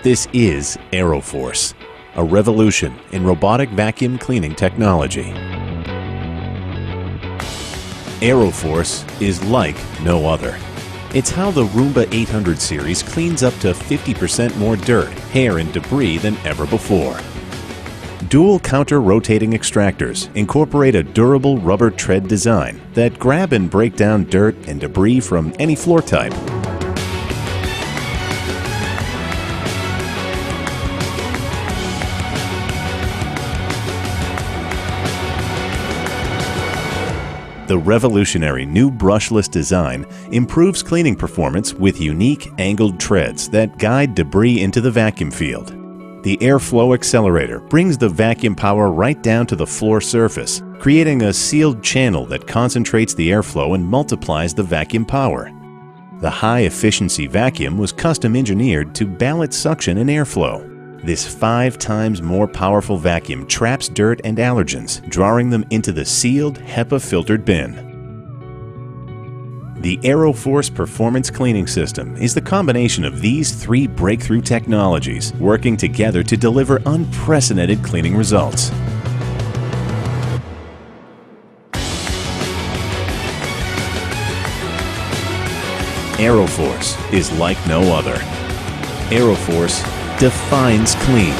This is AeroForce, a revolution in robotic vacuum cleaning technology. AeroForce is like no other. It's how the Roomba 800 series cleans up to 50% more dirt, hair, and debris than ever before. Dual counter-rotating extractors incorporate a durable rubber tread design that grab and break down dirt and debris from any floor type. The revolutionary new brushless design improves cleaning performance with unique angled treads that guide debris into the vacuum field. The airflow accelerator brings the vacuum power right down to the floor surface, creating a sealed channel that concentrates the airflow and multiplies the vacuum power. The high-efficiency vacuum was custom-engineered to balance suction and airflow. This 5 times more powerful vacuum traps dirt and allergens, drawing them into the sealed HEPA-filtered bin. The AeroForce Performance Cleaning System is the combination of these 3 breakthrough technologies working together to deliver unprecedented cleaning results. AeroForce is like no other. AeroForce defines clean.